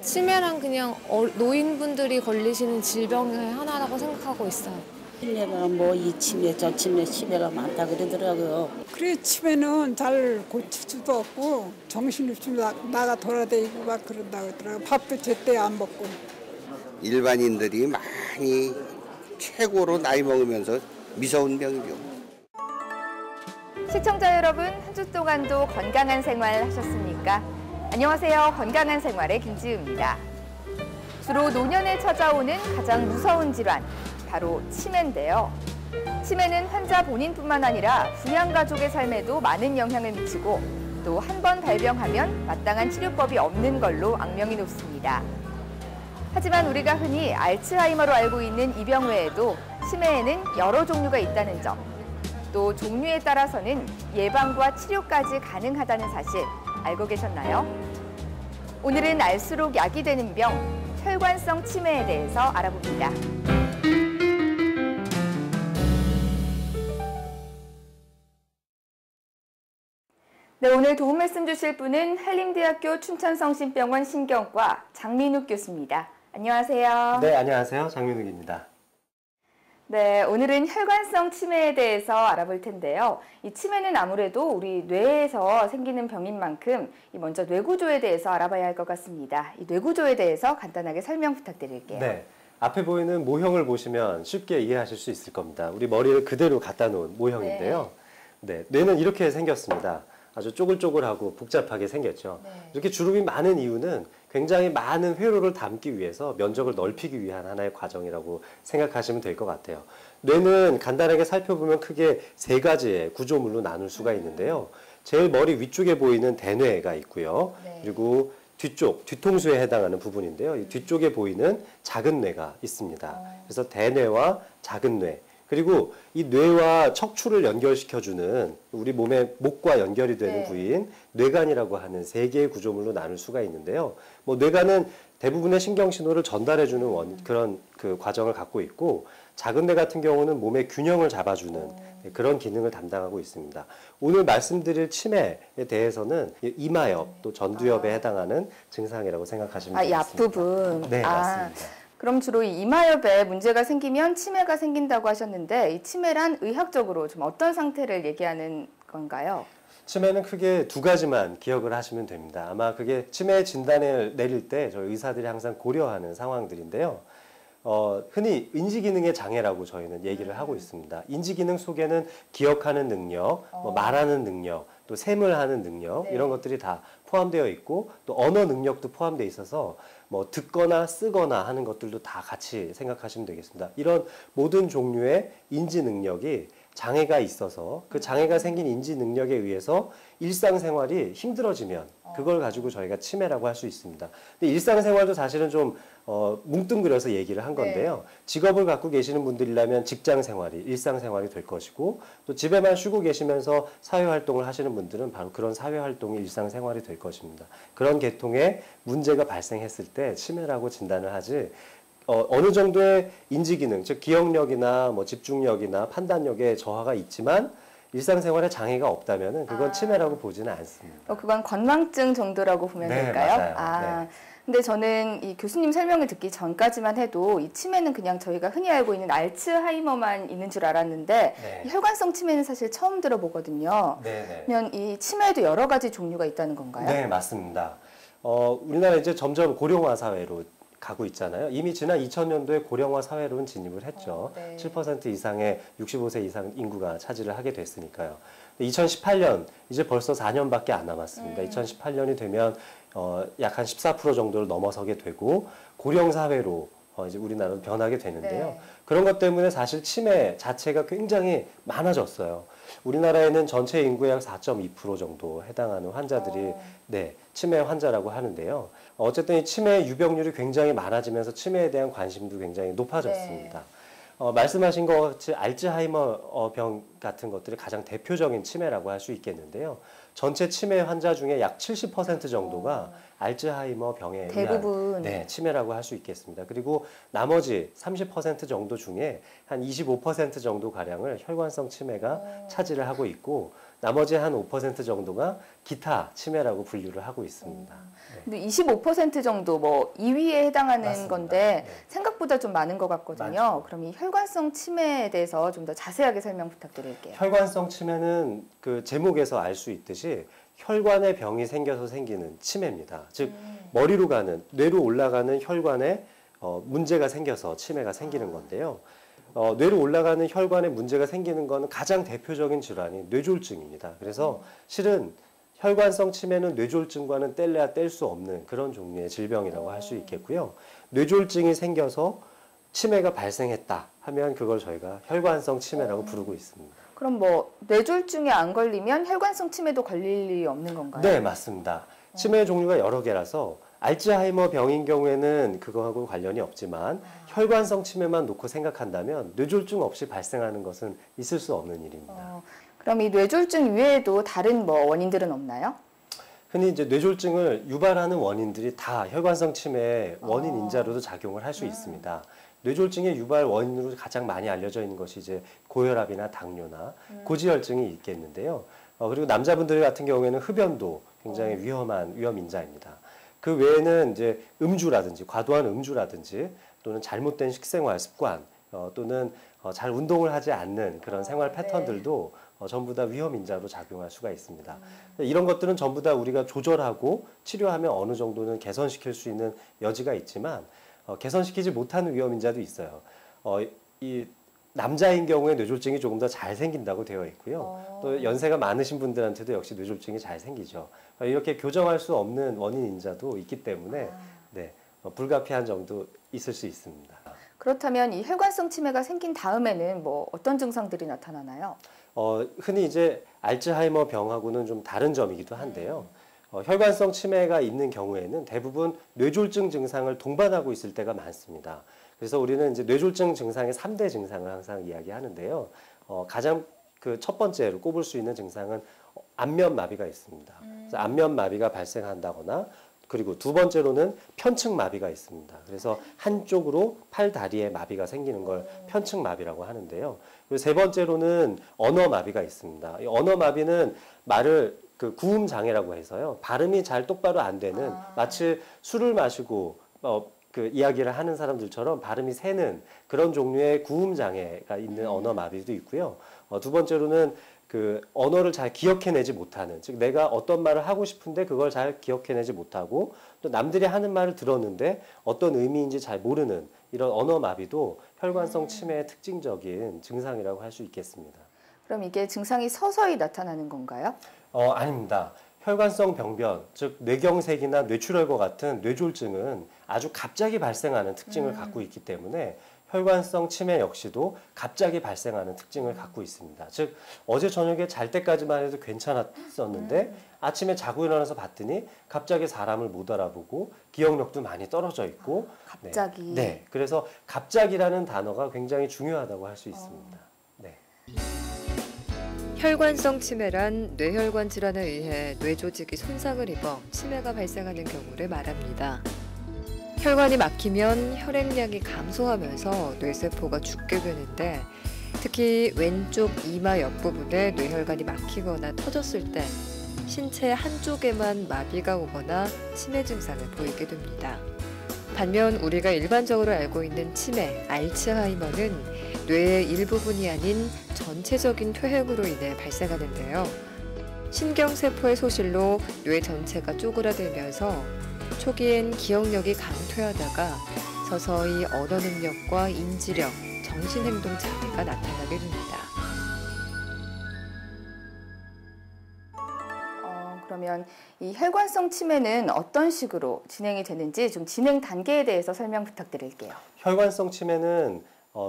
치매랑 그냥 노인분들이 걸리시는 질병의 하나라고 생각하고 있어요. 치매가 뭐 이 치매 저 치매 치매가 많다 그러더라고요. 그래 치매는 잘 고치지도 없고 정신없이 나가 돌아다니고 막 그런다고 하더라고. 밥도 제때 안 먹고. 일반인들이 많이 최고로 나이 먹으면서 미서운 병이죠. 시청자 여러분, 한 주 동안도 건강한 생활 하셨습니까? 안녕하세요. 건강한 생활의 김지우입니다. 주로 노년에 찾아오는 가장 무서운 질환, 바로 치매인데요. 치매는 환자 본인뿐만 아니라 부양가족의 삶에도 많은 영향을 미치고 또 한 번 발병하면 마땅한 치료법이 없는 걸로 악명이 높습니다. 하지만 우리가 흔히 알츠하이머로 알고 있는 이 병 외에도 치매에는 여러 종류가 있다는 점, 또 종류에 따라서는 예방과 치료까지 가능하다는 사실 알고 계셨나요? 오늘은 알수록 약이 되는 병, 혈관성 치매에 대해서 알아봅니다. 네, 오늘 도움 말씀 주실 분은 한림대학교 춘천성심병원 신경과 장민욱 교수입니다. 안녕하세요. 네, 안녕하세요. 장민욱입니다. 네, 오늘은 혈관성 치매에 대해서 알아볼 텐데요. 이 치매는 아무래도 우리 뇌에서 생기는 병인 만큼 먼저 뇌구조에 대해서 알아봐야 할 것 같습니다. 이 뇌구조에 대해서 간단하게 설명 부탁드릴게요. 네, 앞에 보이는 모형을 보시면 쉽게 이해하실 수 있을 겁니다. 우리 머리를 그대로 갖다 놓은 모형인데요. 네, 뇌는 이렇게 생겼습니다. 아주 쪼글쪼글하고 복잡하게 생겼죠. 네. 이렇게 주름이 많은 이유는 굉장히 많은 회로를 담기 위해서 면적을 넓히기 위한 하나의 과정이라고 생각하시면 될 것 같아요. 뇌는 간단하게 살펴보면 크게 세 가지의 구조물로 나눌 수가 있는데요. 제일 머리 위쪽에 보이는 대뇌가 있고요. 네. 그리고 뒤쪽, 뒤통수에 해당하는 부분인데요. 이 뒤쪽에 보이는 작은 뇌가 있습니다. 그래서 대뇌와 작은 뇌. 그리고 이 뇌와 척추를 연결시켜주는 우리 몸의 목과 연결이 되는 부위인 뇌간이라고 하는 세 개의 구조물로 나눌 수가 있는데요. 뭐 뇌간은 대부분의 신경신호를 전달해주는 그런 그 과정을 갖고 있고, 작은 뇌 같은 경우는 몸의 균형을 잡아주는 그런 기능을 담당하고 있습니다. 오늘 말씀드릴 치매에 대해서는 이마엽 또 전두엽에 해당하는 증상이라고 생각하시면 되겠습니다. 이 앞부분. 네, 맞습니다. 그럼 주로 이 이마엽에 문제가 생기면 치매가 생긴다고 하셨는데, 이 치매란 의학적으로 좀 어떤 상태를 얘기하는 건가요? 치매는 크게 두 가지만 기억을 하시면 됩니다. 아마 그게 치매 진단을 내릴 때 저희 의사들이 항상 고려하는 상황들인데요. 흔히 인지기능의 장애라고 저희는 얘기를 하고 있습니다. 인지기능 속에는 기억하는 능력, 말하는 능력, 또 셈을 하는 능력, 이런 것들이 다 포함되어 있고, 또 언어 능력도 포함되어 있어서 뭐 듣거나 쓰거나 하는 것들도 다 같이 생각하시면 되겠습니다. 이런 모든 종류의 인지 능력이 장애가 있어서 그 장애가 생긴 인지 능력에 의해서 일상생활이 힘들어지면 그걸 가지고 저희가 치매라고 할 수 있습니다. 근데 일상생활도 사실은 좀 뭉뚱그려서 얘기를 한 건데요. 직업을 갖고 계시는 분들이라면 직장생활이 일상생활이 될 것이고, 또 집에만 쉬고 계시면서 사회활동을 하시는 분들은 바로 그런 사회활동이 일상생활이 될 것입니다. 그런 계통의 문제가 발생했을 때 치매라고 진단을 하지, 어느 정도의 인지기능, 즉 기억력이나 뭐 집중력이나 판단력에 저하가 있지만 일상생활에 장애가 없다면 그건 치매라고 보지는 않습니다. 그건 건망증 정도라고 보면 될까요? 맞아요. 네. 근데 저는 이 교수님 설명을 듣기 전까지만 해도 이 치매는 그냥 저희가 흔히 알고 있는 알츠하이머만 있는 줄 알았는데, 이 혈관성 치매는 사실 처음 들어보거든요. 그러면 이 치매에도 여러 가지 종류가 있다는 건가요? 네, 맞습니다. 우리나라 이제 점점 고령화 사회로 가고 있잖아요. 이미 지난 2000년도에 고령화 사회로는 진입을 했죠. 7% 이상의 65세 이상 인구가 차지를 하게 됐으니까요. 2018년, 이제 벌써 4년밖에 안 남았습니다. 2018년이 되면 약 한 14% 정도를 넘어서게 되고 고령 사회로 이제 우리나라는 변하게 되는데요. 그런 것 때문에 사실 치매 자체가 굉장히 많아졌어요. 우리나라에는 전체 인구의 약 4.2% 정도 해당하는 환자들이 치매 환자라고 하는데요. 어쨌든 이 치매 유병률이 굉장히 많아지면서 치매에 대한 관심도 굉장히 높아졌습니다. 말씀하신 것 같이 알츠하이머 병 같은 것들이 가장 대표적인 치매라고 할 수 있겠는데요. 전체 치매 환자 중에 약 70% 정도가 알츠하이머 병에 대부분. 의한 치매라고 할 수 있겠습니다. 그리고 나머지 30% 정도 중에 한 25% 정도 가량을 혈관성 치매가 차지를 하고 있고 나머지 한 5% 정도가 기타 치매라고 분류를 하고 있습니다. 근데 25% 정도 뭐 2위에 해당하는 맞습니다. 건데 네. 생각보다 좀 많은 것 같거든요. 많죠. 그럼 이 혈관성 치매에 대해서 좀 더 자세하게 설명 부탁드릴게요. 혈관성 치매는 그 제목에서 알 수 있듯이 혈관에 병이 생겨서 생기는 치매입니다. 즉 머리로 가는 뇌로 올라가는 혈관에 문제가 생겨서 치매가 생기는 건데요. 뇌로 올라가는 혈관에 문제가 생기는 것은 가장 대표적인 질환이 뇌졸중입니다. 그래서 실은 혈관성 치매는 뇌졸중과는 뗄래야 뗄 수 없는 그런 종류의 질병이라고 할 수 있겠고요. 뇌졸중이 생겨서 치매가 발생했다 하면 그걸 저희가 혈관성 치매라고 부르고 있습니다. 그럼 뭐 뇌졸중에 안 걸리면 혈관성 치매도 걸릴 일이 없는 건가요? 네, 맞습니다. 치매 종류가 여러 개라서 알츠하이머 병인 경우에는 그거하고 관련이 없지만 혈관성 치매만 놓고 생각한다면 뇌졸중 없이 발생하는 것은 있을 수 없는 일입니다. 그럼 이 뇌졸중 외에도 다른 뭐 원인들은 없나요? 흔히 이제 뇌졸중을 유발하는 원인들이 다 혈관성 치매의 원인 인자로도 작용을 할 수 있습니다. 뇌졸중의 유발 원인으로 가장 많이 알려져 있는 것이 이제 고혈압이나 당뇨나 고지혈증이 있겠는데요. 그리고 남자분들 같은 경우에는 흡연도 굉장히 위험한 위험 인자입니다. 그 외에는 이제 음주라든지 과도한 음주라든지 또는 잘못된 식생활 습관 또는 잘 운동을 하지 않는 그런 생활 패턴들도 전부 다 위험 인자로 작용할 수가 있습니다. 이런 것들은 전부 다 우리가 조절하고 치료하면 어느 정도는 개선시킬 수 있는 여지가 있지만 개선시키지 못하는 위험 인자도 있어요. 이 남자인 경우에 뇌졸중이 조금 더 잘 생긴다고 되어 있고요. 또 연세가 많으신 분들한테도 역시 뇌졸중이 잘 생기죠. 이렇게 교정할 수 없는 원인 인자도 있기 때문에 불가피한 정도 있을 수 있습니다. 그렇다면 이 혈관성 치매가 생긴 다음에는 뭐 어떤 증상들이 나타나나요? 흔히 이제 알츠하이머 병하고는 좀 다른 점이기도 한데요. 혈관성 치매가 있는 경우에는 대부분 뇌졸중 증상을 동반하고 있을 때가 많습니다. 그래서 우리는 이제 뇌졸중 증상의 3대 증상을 항상 이야기하는데요. 가장 그 첫 번째로 꼽을 수 있는 증상은 안면 마비가 있습니다. 그래서 안면 마비가 발생한다거나 그리고 두 번째로는 편측 마비가 있습니다. 그래서 한쪽으로 팔, 다리에 마비가 생기는 걸 편측 마비라고 하는데요. 그리고 세 번째로는 언어 마비가 있습니다. 이 언어 마비는 말을 그 구음 장애라고 해서요. 발음이 잘 똑바로 안 되는 마치 술을 마시고 그 이야기를 하는 사람들처럼 발음이 새는 그런 종류의 구음 장애가 있는 언어 마비도 있고요. 두 번째로는 그 언어를 잘 기억해내지 못하는, 즉 내가 어떤 말을 하고 싶은데 그걸 잘 기억해내지 못하고 또 남들이 하는 말을 들었는데 어떤 의미인지 잘 모르는 이런 언어 마비도 혈관성 치매의 특징적인 증상이라고 할 수 있겠습니다. 그럼 이게 증상이 서서히 나타나는 건가요? 아닙니다. 혈관성 병변, 즉 뇌경색이나 뇌출혈과 같은 뇌졸중은 아주 갑자기 발생하는 특징을 갖고 있기 때문에 혈관성 치매 역시도 갑자기 발생하는 특징을 갖고 있습니다. 즉 어제 저녁에 잘 때까지만 해도 괜찮았었는데 아침에 자고 일어나서 봤더니 갑자기 사람을 못 알아보고 기억력도 많이 떨어져 있고 갑자기. 네. 그래서 갑자기라는 단어가 굉장히 중요하다고 할 수 있습니다. 네. 혈관성 치매란 뇌혈관 질환에 의해 뇌 조직이 손상을 입어 치매가 발생하는 경우를 말합니다. 혈관이 막히면 혈액량이 감소하면서 뇌세포가 죽게 되는데 특히 왼쪽 이마 옆부분에 뇌혈관이 막히거나 터졌을 때 신체 한쪽에만 마비가 오거나 치매 증상을 보이게 됩니다. 반면 우리가 일반적으로 알고 있는 치매, 알츠하이머는 뇌의 일부분이 아닌 전체적인 퇴행으로 인해 발생하는데요. 신경세포의 소실로 뇌 전체가 쪼그라들면서 초기엔 기억력이 강퇴하다가 서서히 언어 능력과 인지력, 정신행동 장애가 나타나게 됩니다. 그러면 이 혈관성 치매는 어떤 식으로 진행이 되는지 좀 진행 단계에 대해서 설명 부탁드릴게요. 혈관성 치매는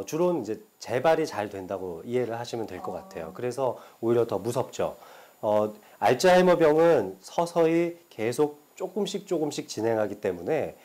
주로 이제 재발이 잘 된다고 이해를 하시면 될 것 같아요. 그래서 오히려 더 무섭죠. 알츠하이머 병은 서서히 계속 조금씩 진행하기 때문에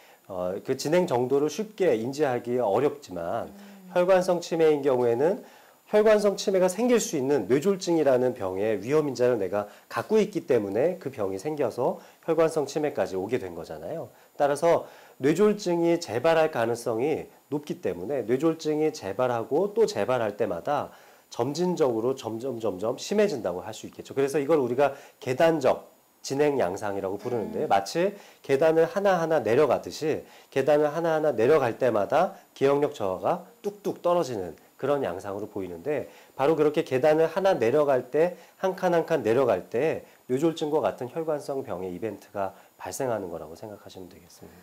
그 진행 정도를 쉽게 인지하기 어렵지만 혈관성 치매인 경우에는 혈관성 치매가 생길 수 있는 뇌졸중이라는 병의 위험 인자를 내가 갖고 있기 때문에 그 병이 생겨서 혈관성 치매까지 오게 된 거잖아요. 따라서 뇌졸중이 재발할 가능성이 높기 때문에 뇌졸중이 재발하고 또 재발할 때마다 점진적으로 점점 심해진다고 할 수 있겠죠. 그래서 이걸 우리가 계단적 진행 양상이라고 부르는데 마치 계단을 하나하나 내려가듯이 계단을 하나하나 내려갈 때마다 기억력 저하가 뚝뚝 떨어지는 그런 양상으로 보이는데 바로 그렇게 계단을 하나 내려갈 때 한 칸 한 칸 내려갈 때 뇌졸중과 같은 혈관성 병의 이벤트가 발생하는 거라고 생각하시면 되겠습니다.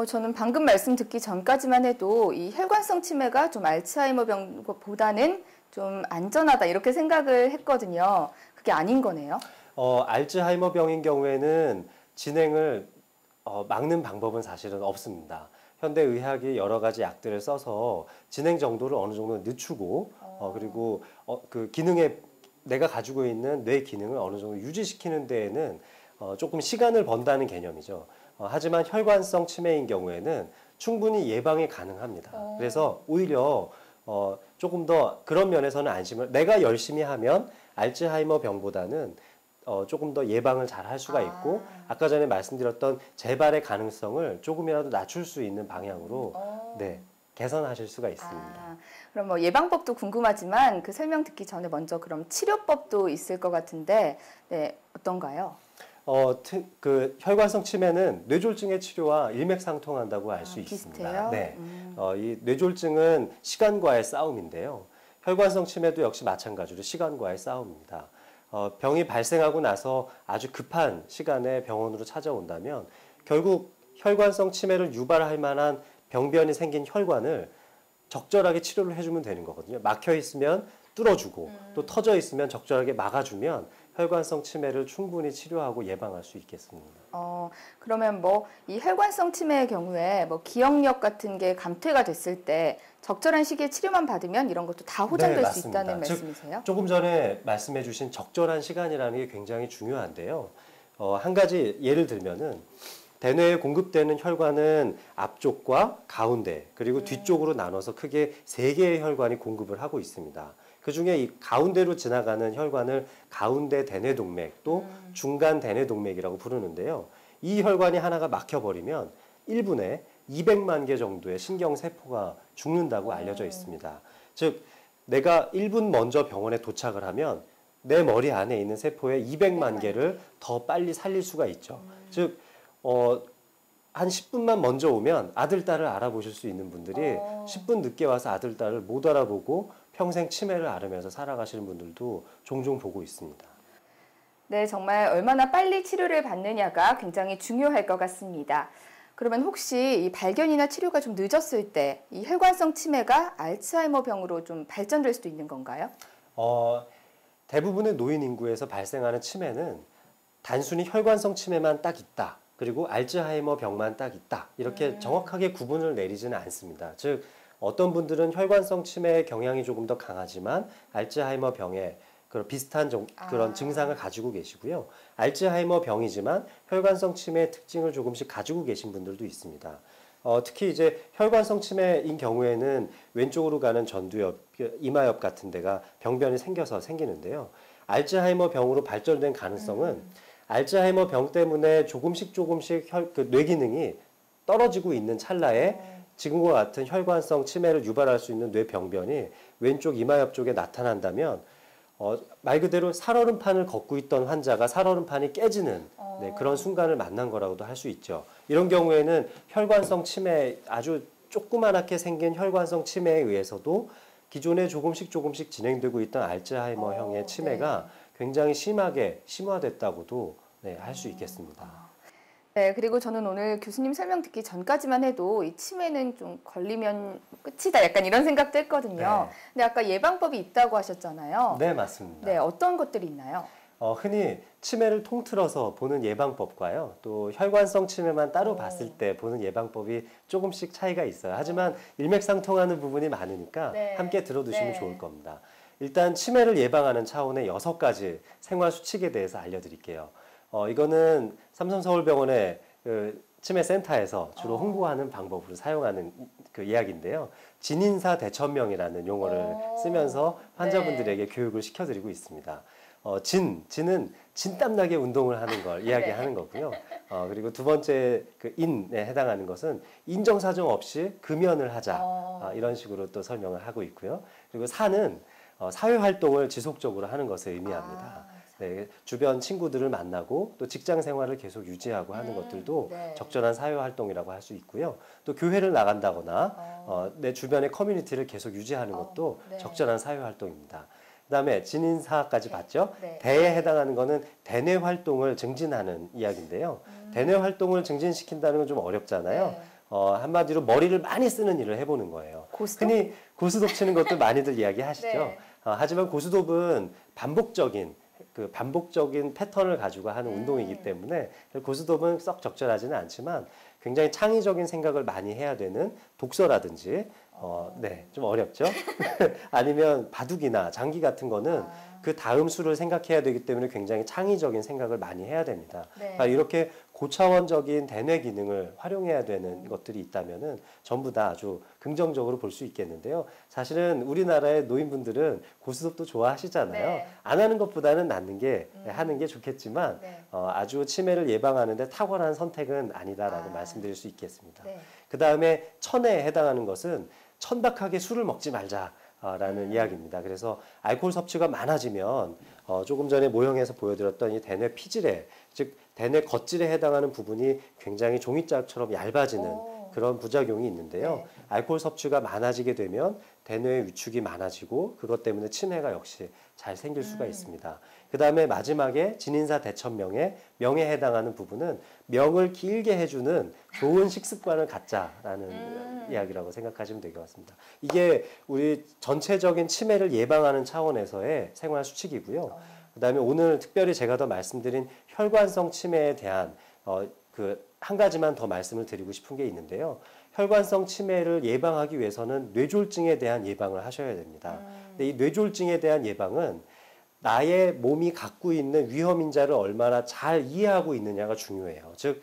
저는 방금 말씀 듣기 전까지만 해도 이 혈관성 치매가 좀 알츠하이머 병보다는 좀 안전하다 이렇게 생각을 했거든요. 그게 아닌 거네요. 알츠하이머 병인 경우에는 진행을 막는 방법은 사실은 없습니다. 현대의학이 여러 가지 약들을 써서 진행 정도를 어느 정도 늦추고 그리고 그 기능에 내가 가지고 있는 뇌 기능을 어느 정도 유지시키는 데에는 조금 시간을 번다는 개념이죠. 하지만 혈관성 치매인 경우에는 충분히 예방이 가능합니다. 그래서 오히려 조금 더 그런 면에서는 안심을 내가 열심히 하면 알츠하이머 병보다는 조금 더 예방을 잘 할 수가 있고 아까 전에 말씀드렸던 재발의 가능성을 조금이라도 낮출 수 있는 방향으로 네, 개선하실 수가 있습니다. 그럼 뭐 예방법도 궁금하지만 그 설명 듣기 전에 먼저 그럼 치료법도 있을 것 같은데 네, 어떤가요? 그 혈관성 치매는 뇌졸중의 치료와 일맥상통한다고 알 수 있습니다. 비슷해요? 네, 이 뇌졸중은 시간과의 싸움인데요. 혈관성 치매도 역시 마찬가지로 시간과의 싸움입니다. 병이 발생하고 나서 아주 급한 시간에 병원으로 찾아온다면 결국 혈관성 치매를 유발할 만한 병변이 생긴 혈관을 적절하게 치료를 해주면 되는 거거든요. 막혀 있으면 뚫어주고 또 터져 있으면 적절하게 막아주면 혈관성 치매를 충분히 치료하고 예방할 수 있겠습니다. 그러면 뭐 이 혈관성 치매의 경우에 뭐 기억력 같은 게 감퇴가 됐을 때 적절한 시기에 치료만 받으면 이런 것도 다 호전될 네, 수 있다는 말씀이세요? 조금 전에 말씀해 주신 적절한 시간이라는 게 굉장히 중요한데요. 한 가지 예를 들면은 대뇌에 공급되는 혈관은 앞쪽과 가운데 그리고 뒤쪽으로 나눠서 크게 3개의 혈관이 공급을 하고 있습니다. 그중에 이 가운데로 지나가는 혈관을 가운데 대뇌동맥 또 중간 대뇌동맥이라고 부르는데요. 이 혈관이 하나가 막혀버리면 1분에 200만 개 정도의 신경세포가 죽는다고 알려져 있습니다. 즉 내가 1분 먼저 병원에 도착을 하면 내 머리 안에 있는 세포의 200만 개를 더 빨리 살릴 수가 있죠. 즉 한 10분만 먼저 오면 아들, 딸을 알아보실 수 있는 분들이 10분 늦게 와서 아들, 딸을 못 알아보고 평생 치매를 앓으면서 살아가시는 분들도 종종 보고 있습니다. 네, 정말 얼마나 빨리 치료를 받느냐가 굉장히 중요할 것 같습니다. 그러면 혹시 이 발견이나 치료가 좀 늦었을 때 이 혈관성 치매가 알츠하이머 병으로 좀 발전될 수도 있는 건가요? 대부분의 노인 인구에서 발생하는 치매는 단순히 혈관성 치매만 딱 있다. 그리고 알츠하이머 병만 딱 있다. 이렇게 정확하게 구분을 내리지는 않습니다. 즉 어떤 분들은 혈관성 치매의 경향이 조금 더 강하지만 알츠하이머 병에 그런 비슷한 그런 증상을 가지고 계시고요. 알츠하이머 병이지만 혈관성 치매의 특징을 조금씩 가지고 계신 분들도 있습니다. 특히 이제 혈관성 치매인 경우에는 왼쪽으로 가는 전두엽, 이마엽 같은 데가 병변이 생겨서 생기는데요. 알츠하이머 병으로 발전된 가능성은 알츠하이머 병 때문에 조금씩 그 뇌 기능이 떨어지고 있는 찰나에 지금과 같은 혈관성 치매를 유발할 수 있는 뇌병변이 왼쪽 이마엽 쪽에 나타난다면 말 그대로 살얼음판을 걷고 있던 환자가 살얼음판이 깨지는 그런 순간을 만난 거라고도 할 수 있죠. 이런 경우에는 혈관성 치매, 아주 조그맣게 생긴 혈관성 치매에 의해서도 기존에 조금씩 진행되고 있던 알츠하이머형의 치매가 굉장히 심하게 심화됐다고도 할 수 있겠습니다. 네, 그리고 저는 오늘 교수님 설명 듣기 전까지만 해도 이 치매는 좀 걸리면 끝이다 약간 이런 생각도 했거든요. 네. 근데 아까 예방법이 있다고 하셨잖아요. 네, 맞습니다. 네, 어떤 것들이 있나요? 흔히 치매를 통틀어서 보는 예방법과요. 또 혈관성 치매만 따로 봤을 때 보는 예방법이 조금씩 차이가 있어요. 하지만 일맥상통하는 부분이 많으니까 함께 들어두시면 좋을 겁니다. 일단 치매를 예방하는 차원의 6가지 생활 수칙에 대해서 알려드릴게요. 이거는 삼성서울병원의 치매 센터에서 주로 홍보하는 방법으로 사용하는 그 이야기인데요. 진인사 대천명이라는 용어를 쓰면서 환자분들에게 교육을 시켜드리고 있습니다. 진은 진땀나게 운동을 하는 걸 이야기하는 거고요. 그리고 두 번째 그 인에 해당하는 것은 인정사정 없이 금연을 하자. 이런 식으로 또 설명을 하고 있고요. 그리고 사는 사회활동을 지속적으로 하는 것을 의미합니다. 네, 주변 친구들을 만나고 또 직장 생활을 계속 유지하고 하는 것들도 네. 적절한 사회활동이라고 할 수 있고요. 또 교회를 나간다거나 내 주변의 커뮤니티를 계속 유지하는 것도 네. 적절한 사회활동입니다. 그다음에 진인사까지 봤죠. 네. 대에 해당하는 거는 대뇌 활동을 증진하는 이야기인데요. 대뇌 활동을 증진시킨다는 건 좀 어렵잖아요. 네. 한마디로 머리를 많이 쓰는 일을 해보는 거예요. 고스톱? 흔히 고스톱 치는 것도 많이들 이야기하시죠. 네. 하지만 고스톱은 반복적인 패턴을 가지고 하는 운동이기 때문에 고스톱은 썩 적절하지는 않지만 굉장히 창의적인 생각을 많이 해야 되는 독서라든지 네, 좀 어렵죠. 아니면 바둑이나 장기 같은 거는 그 다음 수를 생각해야 되기 때문에 굉장히 창의적인 생각을 많이 해야 됩니다. 네. 그러니까 이렇게 고차원적인 대뇌 기능을 활용해야 되는 것들이 있다면은 전부 다 아주 긍정적으로 볼 수 있겠는데요. 사실은 우리나라의 노인분들은 고스톱도 좋아하시잖아요. 네. 안 하는 것보다는 낫는 게 하는 게 좋겠지만 네. 아주 치매를 예방하는데 탁월한 선택은 아니다라고 말씀드릴 수 있겠습니다. 네. 그 다음에 천에 해당하는 것은 천박하게 술을 먹지 말자라는 이야기입니다. 그래서 알코올 섭취가 많아지면 조금 전에 모형에서 보여드렸던 이 대뇌 피질에, 즉 대뇌 겉질에 해당하는 부분이 굉장히 종이짝처럼 얇아지는 그런 부작용이 있는데요. 네. 알코올 섭취가 많아지게 되면 대뇌의 위축이 많아지고 그것 때문에 치매가 역시 잘 생길 수가 있습니다. 그 다음에 마지막에 진인사 대천명의 명에 해당하는 부분은 명을 길게 해주는 좋은 식습관을 갖자라는 이야기라고 생각하시면 될 것 같습니다. 이게 우리 전체적인 치매를 예방하는 차원에서의 생활 수칙이고요. 그 다음에 오늘 특별히 제가 더 말씀드린 혈관성 치매에 대한 한 가지만 더 말씀을 드리고 싶은 게 있는데요. 혈관성 치매를 예방하기 위해서는 뇌졸중에 대한 예방을 하셔야 됩니다. 근데 이 뇌졸중에 대한 예방은 나의 몸이 갖고 있는 위험인자를 얼마나 잘 이해하고 있느냐가 중요해요. 즉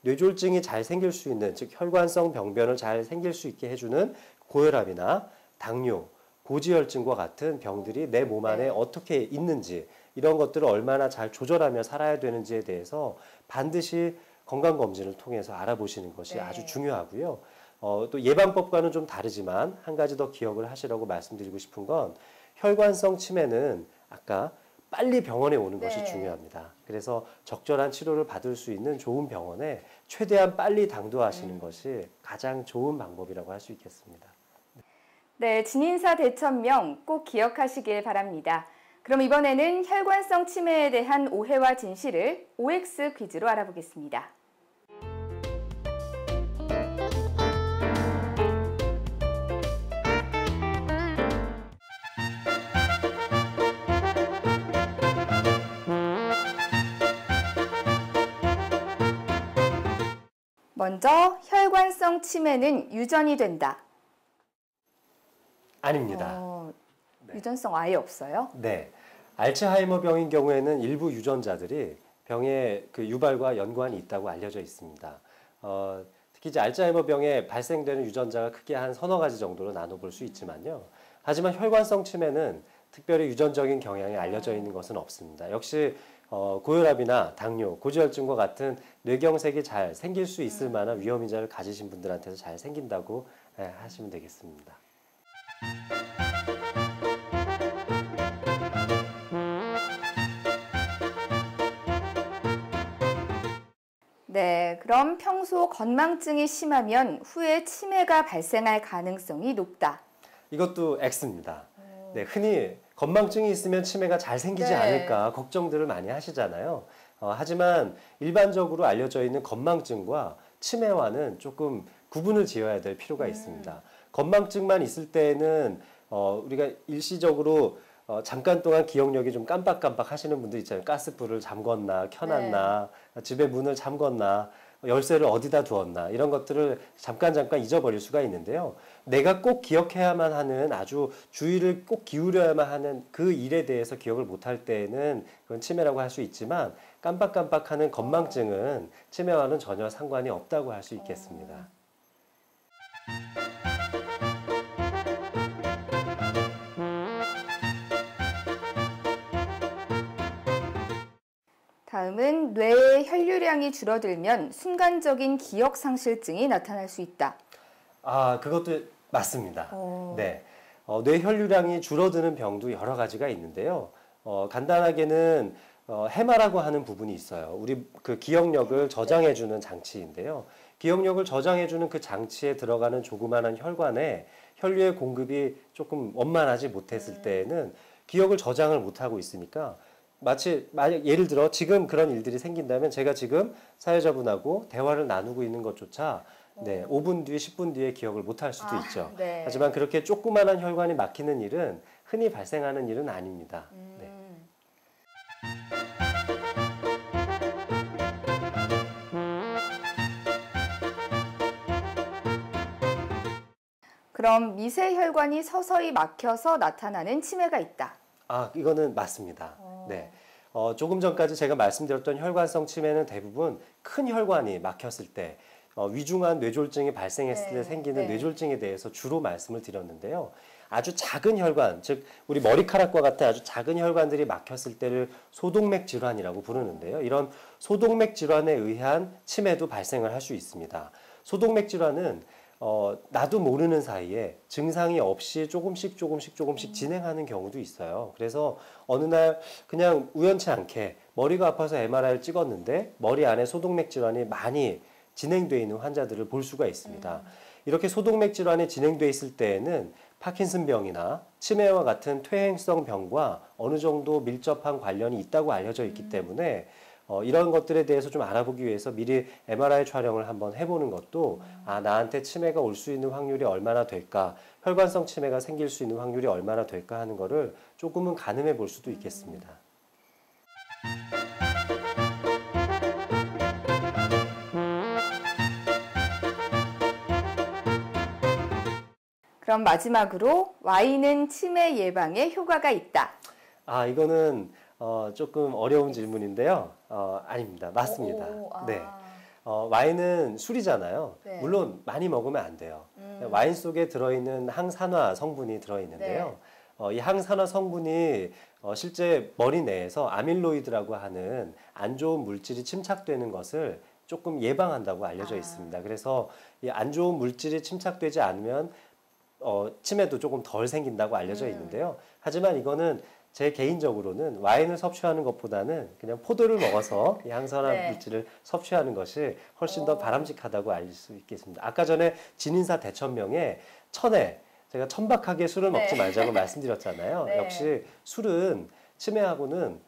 뇌졸중이 잘 생길 수 있는, 즉 혈관성 병변을 잘 생길 수 있게 해주는 고혈압이나 당뇨, 고지혈증과 같은 병들이 내 몸 안에 어떻게 있는지, 이런 것들을 얼마나 잘 조절하며 살아야 되는지에 대해서 반드시 건강검진을 통해서 알아보시는 것이 아주 중요하고요. 또 예방법과는 좀 다르지만 한 가지 더 기억을 하시라고 말씀드리고 싶은 건, 혈관성 치매는 아까 빨리 병원에 오는 것이 중요합니다. 그래서 적절한 치료를 받을 수 있는 좋은 병원에 최대한 빨리 당도하시는 것이 가장 좋은 방법이라고 할 수 있겠습니다. 네, 진인사 대천명 꼭 기억하시길 바랍니다. 그럼 이번에는 혈관성 치매에 대한 오해와 진실을 OX 퀴즈로 알아보겠습니다. 먼저 혈관성 치매는 유전이 된다. 아닙니다. 유전성 아예 없어요? 네. 알츠하이머 병인 경우에는 일부 유전자들이 병의 그 유발과 연관이 있다고 알려져 있습니다. 특히 이제 알츠하이머 병에 발생되는 유전자가 크게 한 서너 가지 정도로 나눠볼 수 있지만요. 하지만 혈관성 치매는 특별히 유전적인 경향이 알려져 있는 것은 없습니다. 역시 고혈압이나 당뇨, 고지혈증과 같은 뇌경색이 잘 생길 수 있을 만한 위험인자를 가지신 분들한테도 잘 생긴다고 하시면 되겠습니다. 네, 그럼 평소 건망증이 심하면 후에 치매가 발생할 가능성이 높다. 이것도 X입니다. 네, 흔히 건망증이 있으면 치매가 잘 생기지 않을까 걱정들을 많이 하시잖아요. 하지만 일반적으로 알려져 있는 건망증과 치매와는 조금 구분을 지어야 될 필요가 있습니다. 건망증만 있을 때는 우리가 일시적으로 잠깐 동안 기억력이 좀 깜빡깜빡 하시는 분들 있잖아요. 가스불을 잠궜나 켜놨나, 집에 문을 잠궜나, 열쇠를 어디다 두었나, 이런 것들을 잠깐 잊어버릴 수가 있는데요. 내가 꼭 기억해야만 하는 아주 주의를 꼭 기울여야만 하는 그 일에 대해서 기억을 못할 때에는 그건 치매라고 할 수 있지만 깜빡깜빡하는 건망증은 치매와는 전혀 상관이 없다고 할 수 있겠습니다. 다음은 뇌의 혈류량이 줄어들면 순간적인 기억 상실증이 나타날 수 있다. 아, 그것도 맞습니다. 네. 뇌 혈류량이 줄어드는 병도 여러 가지가 있는데요. 간단하게는 해마라고 하는 부분이 있어요. 우리 그 기억력을 저장해주는 장치인데요. 기억력을 저장해주는 그 장치에 들어가는 조그마한 혈관에 혈류의 공급이 조금 원만하지 못했을 때에는 기억을 저장을 못하고 있으니까 마치 만약 예를 들어 지금 그런 일들이 생긴다면 제가 지금 사회자분하고 대화를 나누고 있는 것조차 네, 5분 뒤에 10분 뒤에 기억을 못할 수도 있죠. 네. 하지만 그렇게 조그마한 혈관이 막히는 일은 흔히 발생하는 일은 아닙니다. 네. 그럼 미세혈관이 서서히 막혀서 나타나는 치매가 있다. 아, 이거는 맞습니다. 네. 조금 전까지 제가 말씀드렸던 혈관성 치매는 대부분 큰 혈관이 막혔을 때 위중한 뇌졸중이 발생했을 때 생기는 뇌졸중에 대해서 주로 말씀을 드렸는데요. 아주 작은 혈관, 즉 우리 머리카락과 같은 아주 작은 혈관들이 막혔을 때를 소동맥 질환이라고 부르는데요. 이런 소동맥 질환에 의한 치매도 발생을 할 수 있습니다. 소동맥 질환은 나도 모르는 사이에 증상이 없이 조금씩 진행하는 경우도 있어요. 그래서 어느 날 그냥 우연치 않게 머리가 아파서 MRI를 찍었는데 머리 안에 소동맥 질환이 많이 진행되어 있는 환자들을 볼 수가 있습니다. 이렇게 소동맥 질환이 진행되어 있을 때에는 파킨슨병이나 치매와 같은 퇴행성 병과 어느 정도 밀접한 관련이 있다고 알려져 있기 때문에 이런 것들에 대해서 좀 알아보기 위해서 미리 MRI 촬영을 한번 해보는 것도 나한테 치매가 올 수 있는 확률이 얼마나 될까, 혈관성 치매가 생길 수 있는 확률이 얼마나 될까 하는 거를 조금은 가늠해 볼 수도 있겠습니다. 그럼 마지막으로 와인은 치매 예방에 효과가 있다. 아, 이거는 조금 어려운 질문인데요. 아닙니다. 맞습니다. 네. 와인은 술이잖아요. 네. 물론 많이 먹으면 안 돼요. 와인 속에 들어있는 항산화 성분이 들어있는데요. 이 항산화 성분이 실제 머리 내에서 아밀로이드라고 하는 안 좋은 물질이 침착되는 것을 조금 예방한다고 알려져 있습니다. 그래서 이 안 좋은 물질이 침착되지 않으면 치매도 조금 덜 생긴다고 알려져 있는데요. 하지만 이거는 제 개인적으로는 와인을 섭취하는 것보다는 그냥 포도를 먹어서 이 항산화 물질을 섭취하는 것이 훨씬 더 바람직하다고 알 수 있겠습니다. 아까 전에 진인사 대천명에 천에 제가 천박하게 술을 먹지 말자고 말씀드렸잖아요. 역시 술은 치매하고는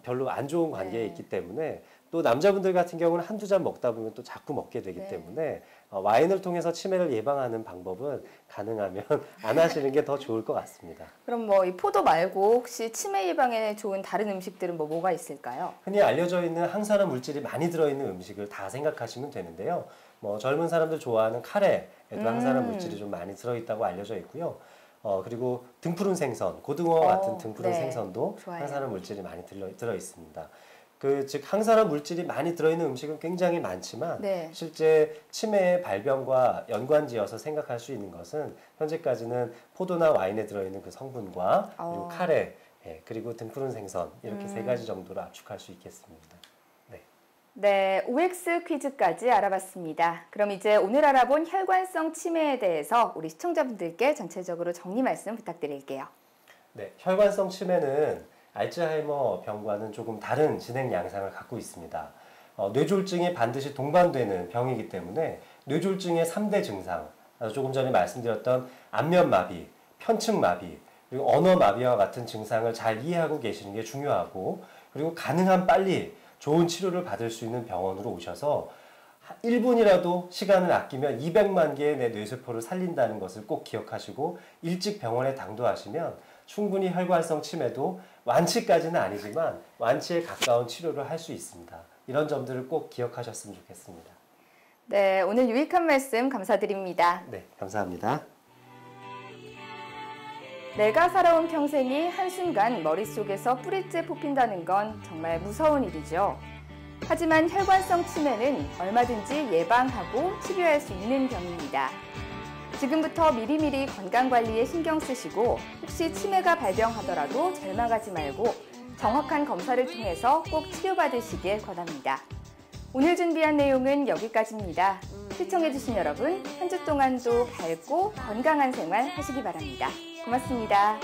별로 안 좋은 관계에 있기 때문에 또 남자분들 같은 경우는 한두 잔 먹다 보면 또 자꾸 먹게 되기 때문에 와인을 통해서 치매를 예방하는 방법은 가능하면 안 하시는 게 더 좋을 것 같습니다. 그럼 뭐 이 포도 말고 혹시 치매 예방에 좋은 다른 음식들은 뭐가 있을까요? 흔히 알려져 있는 항산화 물질이 많이 들어있는 음식을 다 생각하시면 되는데요. 뭐 젊은 사람들 좋아하는 카레에도 항산화 물질이 좀 많이 들어있다고 알려져 있고요. 그리고 등푸른 생선, 고등어와 같은 등푸른 생선도 좋아요. 항산화 물질이 많이 들어 있습니다. 즉 항산화 물질이 많이 들어있는 음식은 굉장히 많지만 실제 치매의 발병과 연관지어서 생각할 수 있는 것은 현재까지는 포도나 와인에 들어있는 그 성분과 그리고 카레, 그리고 등푸른 생선 이렇게 세 가지 정도로 압축할 수 있겠습니다. 네, OX 퀴즈까지 알아봤습니다. 그럼 이제 오늘 알아본 혈관성 치매에 대해서 우리 시청자분들께 전체적으로 정리 말씀 부탁드릴게요. 네, 혈관성 치매는 알츠하이머 병과는 조금 다른 진행 양상을 갖고 있습니다. 뇌졸중이 반드시 동반되는 병이기 때문에 뇌졸중의 3대 증상, 조금 전에 말씀드렸던 안면마비, 편측마비, 그리고 언어마비와 같은 증상을 잘 이해하고 계시는 게 중요하고, 그리고 가능한 빨리 좋은 치료를 받을 수 있는 병원으로 오셔서 1분이라도 시간을 아끼면 200만 개의 내 뇌세포를 살린다는 것을 꼭 기억하시고 일찍 병원에 당도하시면 충분히 혈관성 치매도 완치까지는 아니지만 완치에 가까운 치료를 할 수 있습니다. 이런 점들을 꼭 기억하셨으면 좋겠습니다. 네, 오늘 유익한 말씀 감사드립니다. 네, 감사합니다. 내가 살아온 평생이 한순간 머릿속에서 뿌리째 뽑힌다는 건 정말 무서운 일이죠. 하지만 혈관성 치매는 얼마든지 예방하고 치료할 수 있는 병입니다. 지금부터 미리미리 건강관리에 신경 쓰시고 혹시 치매가 발병하더라도 절망하지 말고 정확한 검사를 통해서 꼭 치료받으시길 권합니다. 오늘 준비한 내용은 여기까지입니다. 시청해주신 여러분, 한 주 동안도 밝고 건강한 생활 하시기 바랍니다. 고맙습니다.